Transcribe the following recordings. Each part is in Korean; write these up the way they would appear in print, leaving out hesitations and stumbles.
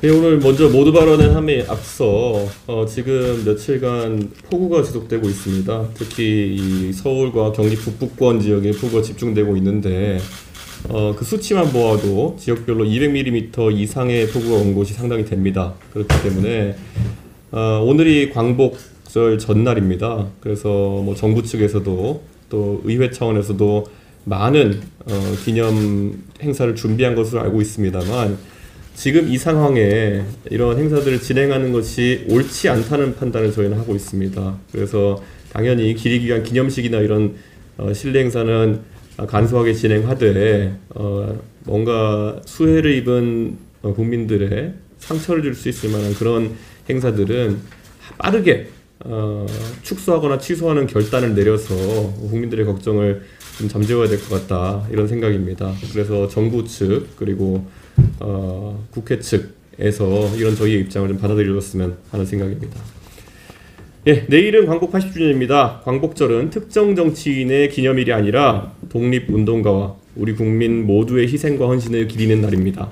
네, 오늘 먼저 모두 발언을 함에 앞서 지금 며칠간 폭우가 지속되고 있습니다. 특히 이 서울과 경기 북부권 지역에 폭우가 집중되고 있는데 그 수치만 보아도 지역별로 200mm 이상의 폭우가 온 곳이 상당히 됩니다. 그렇기 때문에 오늘이 광복절 전날입니다. 그래서 뭐 정부 측에서도 또 의회 차원에서도 많은 기념 행사를 준비한 것으로 알고 있습니다만 지금 이 상황에 이런 행사들을 진행하는 것이 옳지 않다는 판단을 저희는 하고 있습니다. 그래서 당연히 기리기간 기념식이나 이런 실내 행사는 간소하게 진행하되 뭔가 수해를 입은 국민들의 상처를 줄 수 있을 만한 그런 행사들은 빠르게 축소하거나 취소하는 결단을 내려서 국민들의 걱정을 좀 잠재워야 될 것 같다, 이런 생각입니다. 그래서 정부 측 그리고 국회 측에서 이런 저희의 입장을 좀 받아들여줬으면 하는 생각입니다. 예, 내일은 광복 80주년입니다. 광복절은 특정 정치인의 기념일이 아니라 독립운동가와 우리 국민 모두의 희생과 헌신을 기리는 날입니다.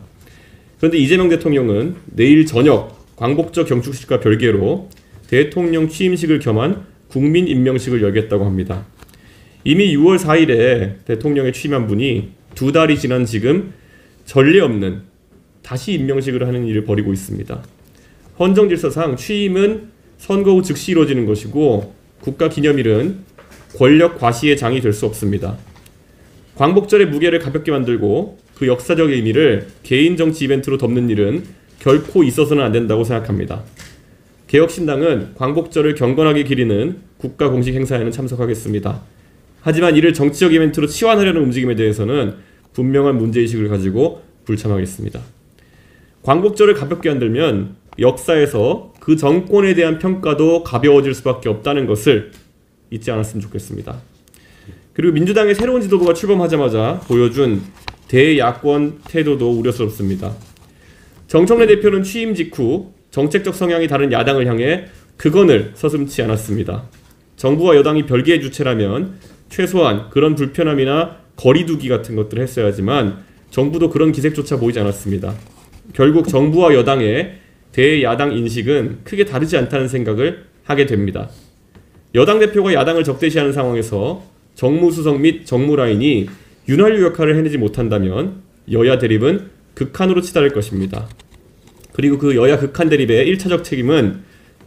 그런데 이재명 대통령은 내일 저녁 광복절 경축식과 별개로 대통령 취임식을 겸한 국민 임명식을 열겠다고 합니다. 이미 6월 4일에 대통령에 취임한 분이 2달이 지난 지금 전례 없는 다시 임명식을 하는 일을 벌이고 있습니다. 헌정질서상 취임은 선거 후 즉시 이루어지는 것이고 국가기념일은 권력 과시의 장이 될 수 없습니다. 광복절의 무게를 가볍게 만들고 그 역사적 의미를 개인 정치 이벤트로 덮는 일은 결코 있어서는 안 된다고 생각합니다. 개혁신당은 광복절을 경건하게 기리는 국가 공식 행사에는 참석하겠습니다. 하지만 이를 정치적 이벤트로 치환하려는 움직임에 대해서는 분명한 문제의식을 가지고 불참하겠습니다. 광복절을 가볍게 만들면 역사에서 그 정권에 대한 평가도 가벼워질 수밖에 없다는 것을 잊지 않았으면 좋겠습니다. 그리고 민주당의 새로운 지도부가 출범하자마자 보여준 대야권 태도도 우려스럽습니다. 정청래 대표는 취임 직후 정책적 성향이 다른 야당을 향해 극언을 서슴지 않았습니다. 정부와 여당이 별개의 주체라면 최소한 그런 불편함이나 거리두기 같은 것들을 했어야지만 정부도 그런 기색조차 보이지 않았습니다. 결국 정부와 여당의 대야당 인식은 크게 다르지 않다는 생각을 하게 됩니다. 여당 대표가 야당을 적대시하는 상황에서 정무수석 및 정무라인이 윤활유 역할을 해내지 못한다면 여야 대립은 극한으로 치달을 것입니다. 그리고 그 여야 극한 대립의 1차적 책임은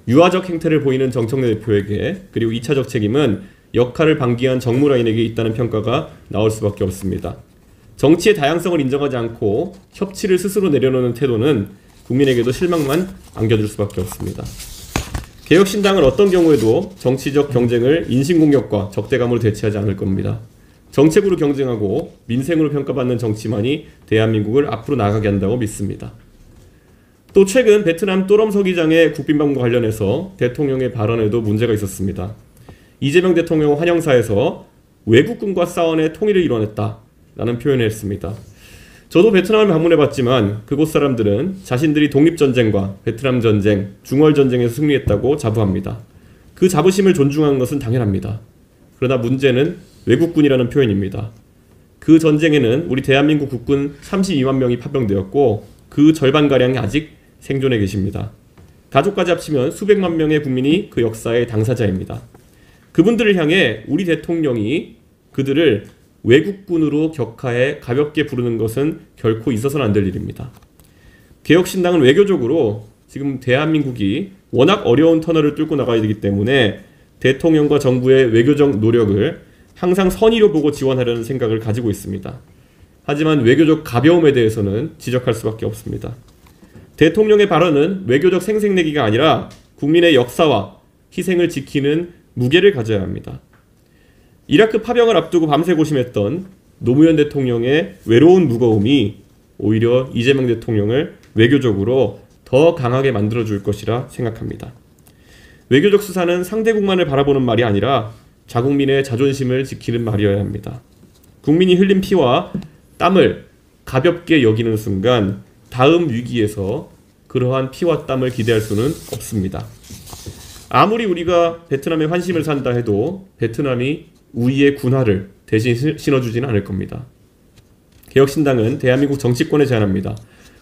유화적 행태를 보이는 정청래 대표에게, 그리고 2차적 책임은 역할을 방기한 정무라인에게 있다는 평가가 나올 수밖에 없습니다. 정치의 다양성을 인정하지 않고 협치를 스스로 내려놓는 태도는 국민에게도 실망만 안겨줄 수밖에 없습니다. 개혁신당은 어떤 경우에도 정치적 경쟁을 인신공격과 적대감으로 대체하지 않을 겁니다. 정책으로 경쟁하고 민생으로 평가받는 정치만이 대한민국을 앞으로 나가게 한다고 믿습니다. 또 최근 베트남 또럼 서기장의 국빈방문과 관련해서 대통령의 발언에도 문제가 있었습니다. 이재명 대통령 환영사에서 외국군과 싸워내 통일을 이뤄냈다라는 표현을 했습니다. 저도 베트남을 방문해봤지만 그곳 사람들은 자신들이 독립전쟁과 베트남 전쟁, 중월 전쟁에서 승리했다고 자부합니다. 그 자부심을 존중하는 것은 당연합니다. 그러나 문제는 외국군이라는 표현입니다. 그 전쟁에는 우리 대한민국 국군 32만 명이 파병되었고 그 절반가량이 아직 생존해 계십니다. 가족까지 합치면 수백만 명의 국민이 그 역사의 당사자입니다. 그분들을 향해 우리 대통령이 그들을 외국군으로 격하해 가볍게 부르는 것은 결코 있어서는 안 될 일입니다. 개혁신당은 외교적으로 지금 대한민국이 워낙 어려운 터널을 뚫고 나가야 되기 때문에 대통령과 정부의 외교적 노력을 항상 선의로 보고 지원하려는 생각을 가지고 있습니다. 하지만 외교적 가벼움에 대해서는 지적할 수밖에 없습니다. 대통령의 발언은 외교적 생색내기가 아니라 국민의 역사와 희생을 지키는 무게를 가져야 합니다. 이라크 파병을 앞두고 밤새 고심했던 노무현 대통령의 외로운 무거움이 오히려 이재명 대통령을 외교적으로 더 강하게 만들어줄 것이라 생각합니다. 외교적 수사는 상대국만을 바라보는 말이 아니라 자국민의 자존심을 지키는 말이어야 합니다. 국민이 흘린 피와 땀을 가볍게 여기는 순간 다음 위기에서 그러한 피와 땀을 기대할 수는 없습니다. 아무리 우리가 베트남에 환심을 산다 해도 베트남이 우리의 군화를 대신 신어주지는 않을 겁니다. 개혁신당은 대한민국 정치권에 제안합니다.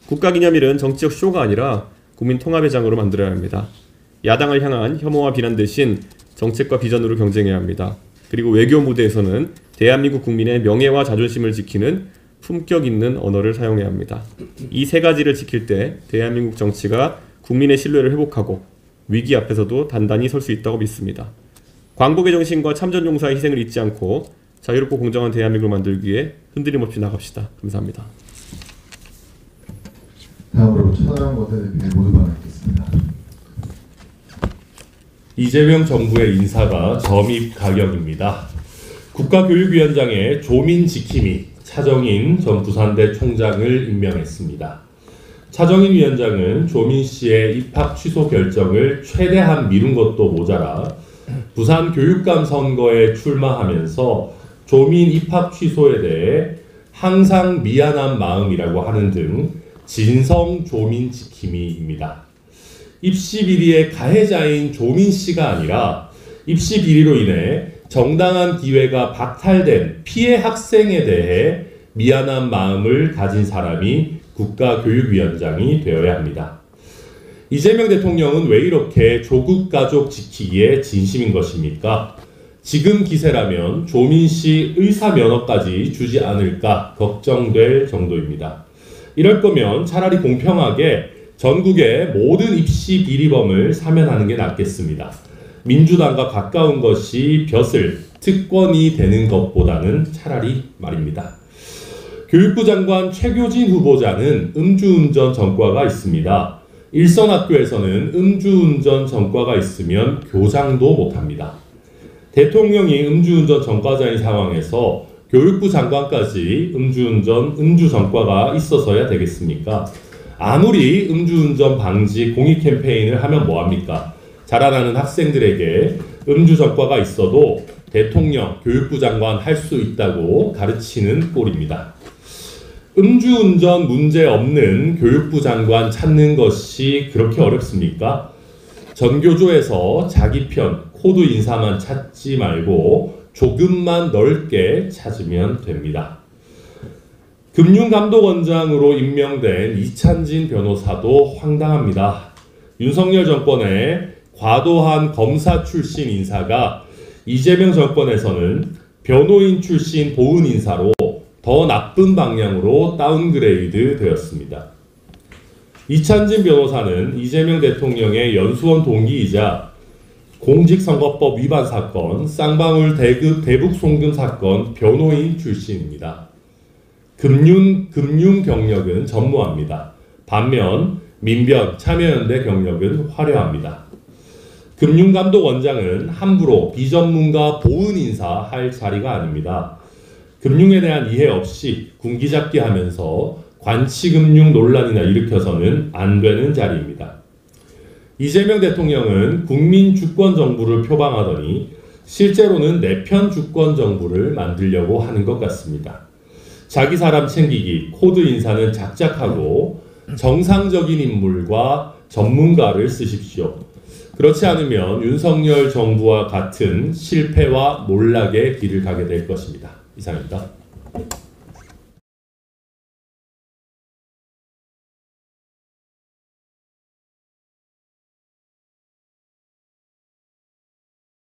국가기념일은 정치적 쇼가 아니라 국민 통합의 장으로 만들어야 합니다. 야당을 향한 혐오와 비난 대신 정책과 비전으로 경쟁해야 합니다. 그리고 외교 무대에서는 대한민국 국민의 명예와 자존심을 지키는 품격 있는 언어를 사용해야 합니다. 이 세 가지를 지킬 때 대한민국 정치가 국민의 신뢰를 회복하고 위기 앞에서도 단단히 설 수 있다고 믿습니다. 광복의 정신과 참전용사의 희생을 잊지 않고 자유롭고 공정한 대한민국을 만들기 위해 흔들림 없이 나갑시다. 감사합니다. 다음으로 천하람 원내대표의 모두 발언하겠습니다. 이재명 정부의 인사가 점입 가격입니다. 국가교육위원장에 조민지킴이 차정인 전 부산대 총장을 임명했습니다. 차정인 위원장은 조민 씨의 입학 취소 결정을 최대한 미룬 것도 모자라 부산 교육감 선거에 출마하면서 조민 입학 취소에 대해 항상 미안한 마음이라고 하는 등 진성 조민 지킴이입니다. 입시 비리의 가해자인 조민 씨가 아니라 입시 비리로 인해 정당한 기회가 박탈된 피해 학생에 대해 미안한 마음을 가진 사람이 국가교육위원장이 되어야 합니다. 이재명 대통령은 왜 이렇게 조국 가족 지키기에 진심인 것입니까? 지금 기세라면 조민 씨 의사 면허까지 주지 않을까 걱정될 정도입니다. 이럴 거면 차라리 공평하게 전국의 모든 입시 비리범을 사면하는 게 낫겠습니다. 민주당과 가까운 것이 벼슬, 특권이 되는 것보다는 차라리 말입니다. 교육부 장관 최교진 후보자는 음주운전 전과가 있습니다. 일선학교에서는 음주운전 전과가 있으면 교장도 못합니다. 대통령이 음주운전 전과자인 상황에서 교육부 장관까지 음주 전과가 있어서야 되겠습니까? 아무리 음주운전 방지 공익 캠페인을 하면 뭐합니까? 자라나는 학생들에게 음주 전과가 있어도 대통령, 교육부 장관 할 수 있다고 가르치는 꼴입니다. 음주운전 문제 없는 교육부 장관 찾는 것이 그렇게 어렵습니까? 전교조에서 자기 편 코드 인사만 찾지 말고 조금만 넓게 찾으면 됩니다. 금융감독원장으로 임명된 이찬진 변호사도 황당합니다. 윤석열 정권의 과도한 검사 출신 인사가 이재명 정권에서는 변호인 출신 보훈 인사로 더 나쁜 방향으로 다운그레이드 되었습니다. 이찬진 변호사는 이재명 대통령의 연수원 동기이자 공직선거법 위반 사건, 쌍방울 대북 송금 사건 변호인 출신입니다. 금융 경력은 전무합니다. 반면 민변, 참여연대 경력은 화려합니다. 금융감독원장은 함부로 비전문가 보훈 인사 할 자리가 아닙니다. 금융에 대한 이해 없이 군기잡기 하면서 관치금융 논란이나 일으켜서는 안 되는 자리입니다. 이재명 대통령은 국민 주권 정부를 표방하더니 실제로는 내편 주권 정부를 만들려고 하는 것 같습니다. 자기 사람 챙기기, 코드 인사는 작작하고 정상적인 인물과 전문가를 쓰십시오. 그렇지 않으면 윤석열 정부와 같은 실패와 몰락의 길을 가게 될 것입니다. 이상입니다.